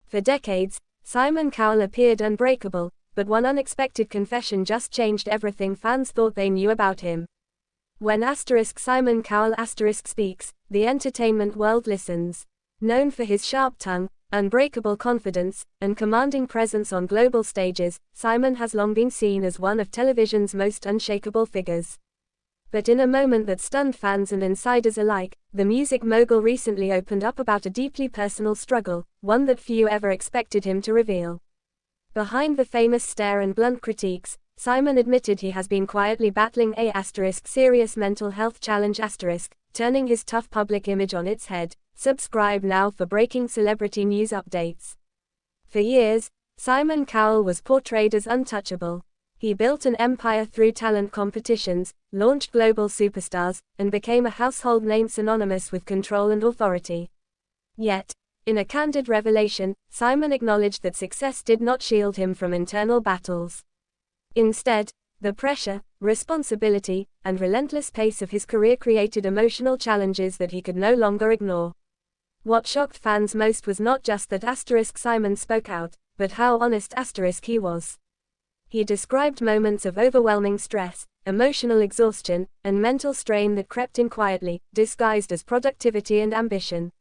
For decades, Simon Cowell appeared unbreakable, but one unexpected confession just changed everything fans thought they knew about him. When Simon Cowell speaks, the entertainment world listens. Known for his sharp tongue, unbreakable confidence, and commanding presence on global stages, Simon has long been seen as one of television's most unshakable figures. But in a moment that stunned fans and insiders alike, the music mogul recently opened up about a deeply personal struggle, one that few ever expected him to reveal. Behind the famous stare and blunt critiques, Simon admitted he has been quietly battling a serious mental health challenge turning his tough public image on its head. Subscribe now for breaking celebrity news updates. For years, Simon Cowell was portrayed as untouchable. He built an empire through talent competitions, launched global superstars, and became a household name synonymous with control and authority. Yet, in a candid revelation, Simon acknowledged that success did not shield him from internal battles. Instead, the pressure, responsibility, and relentless pace of his career created emotional challenges that he could no longer ignore. What shocked fans most was not just that Simon spoke out, but how honest he was. He described moments of overwhelming stress, emotional exhaustion, and mental strain that crept in quietly, disguised as productivity and ambition.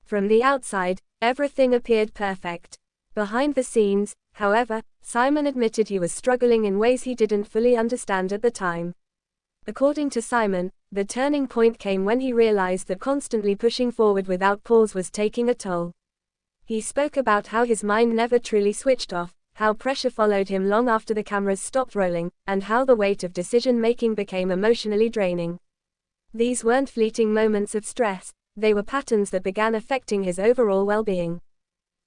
From the outside, everything appeared perfect. Behind the scenes, however, Simon admitted he was struggling in ways he didn't fully understand at the time. According to Simon, the turning point came when he realized that constantly pushing forward without pause was taking a toll. He spoke about how his mind never truly switched off, how pressure followed him long after the cameras stopped rolling, and how the weight of decision-making became emotionally draining. These weren't fleeting moments of stress, they were patterns that began affecting his overall well-being.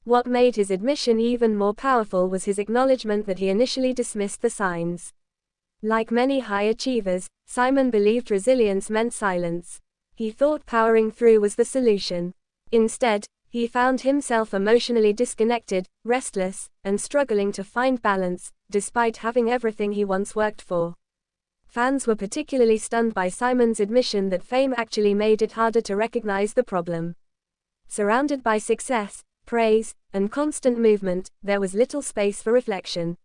What made his admission even more powerful was his acknowledgement that he initially dismissed the signs. Like many high achievers, Simon believed resilience meant silence. He thought powering through was the solution. Instead, he found himself emotionally disconnected, restless, and struggling to find balance, despite having everything he once worked for. Fans were particularly stunned by Simon's admission that fame actually made it harder to recognize the problem. Surrounded by success, praise, and constant movement, there was little space for reflection.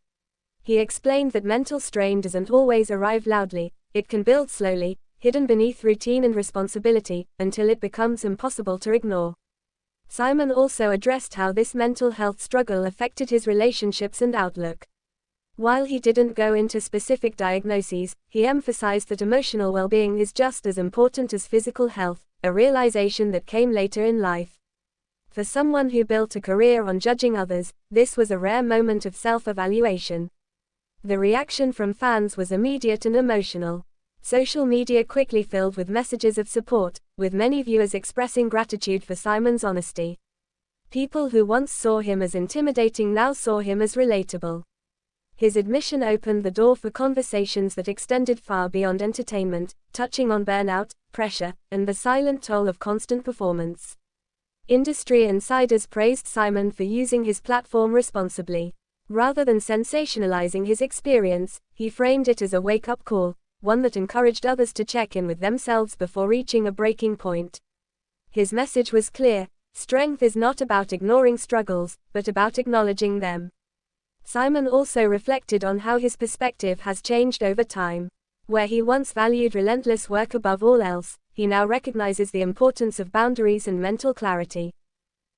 He explained that mental strain doesn't always arrive loudly, it can build slowly, hidden beneath routine and responsibility, until it becomes impossible to ignore. Simon also addressed how this mental health struggle affected his relationships and outlook. While he didn't go into specific diagnoses, he emphasized that emotional well-being is just as important as physical health, a realization that came later in life. For someone who built a career on judging others, this was a rare moment of self-evaluation. The reaction from fans was immediate and emotional. Social media quickly filled with messages of support, with many viewers expressing gratitude for Simon's honesty. People who once saw him as intimidating now saw him as relatable. His admission opened the door for conversations that extended far beyond entertainment, touching on burnout, pressure, and the silent toll of constant performance. Industry insiders praised Simon for using his platform responsibly. Rather than sensationalizing his experience, he framed it as a wake-up call, one that encouraged others to check in with themselves before reaching a breaking point. His message was clear: strength is not about ignoring struggles, but about acknowledging them. Simon also reflected on how his perspective has changed over time. Where he once valued relentless work above all else, he now recognizes the importance of boundaries and mental clarity.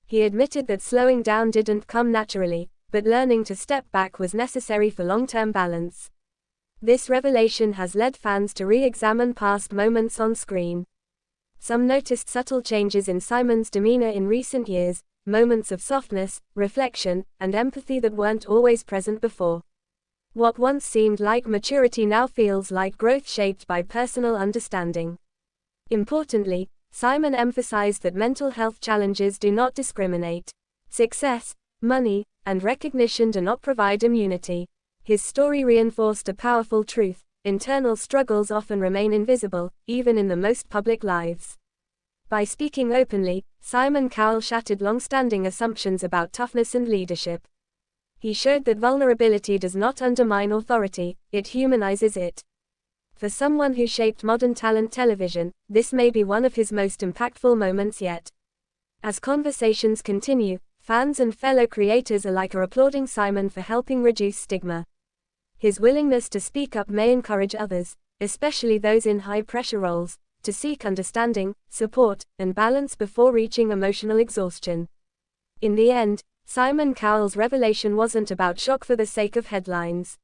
He admitted that slowing down didn't come naturally, but learning to step back was necessary for long-term balance. This revelation has led fans to re-examine past moments on screen. Some noticed subtle changes in Simon's demeanor in recent years, moments of softness, reflection, and empathy that weren't always present before. What once seemed like maturity now feels like growth shaped by personal understanding. Importantly, Simon emphasized that mental health challenges do not discriminate. Success, money, and recognition do not provide immunity. His story reinforced a powerful truth: internal struggles often remain invisible, even in the most public lives. By speaking openly, Simon Cowell shattered long-standing assumptions about toughness and leadership. He showed that vulnerability does not undermine authority, it humanizes it. For someone who shaped modern talent television, this may be one of his most impactful moments yet. As conversations continue, Fans and fellow creators alike are applauding Simon for helping reduce stigma. His willingness to speak up may encourage others, especially those in high-pressure roles, to seek understanding, support, and balance before reaching emotional exhaustion. In the end, Simon Cowell's revelation wasn't about shock for the sake of headlines.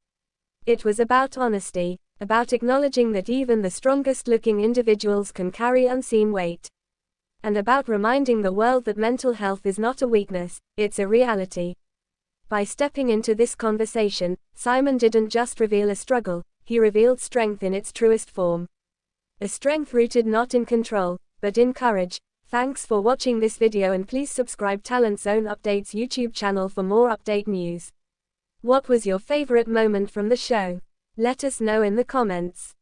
It was about honesty, about acknowledging that even the strongest-looking individuals can carry unseen weight. And about reminding the world that mental health is not a weakness, it's a reality. By stepping into this conversation, Simon didn't just reveal a struggle, he revealed strength in its truest form. A strength rooted not in control, but in courage. Thanks for watching this video and please subscribe Talent Zone Updates YouTube channel for more update news. What was your favorite moment from the show? Let us know in the comments.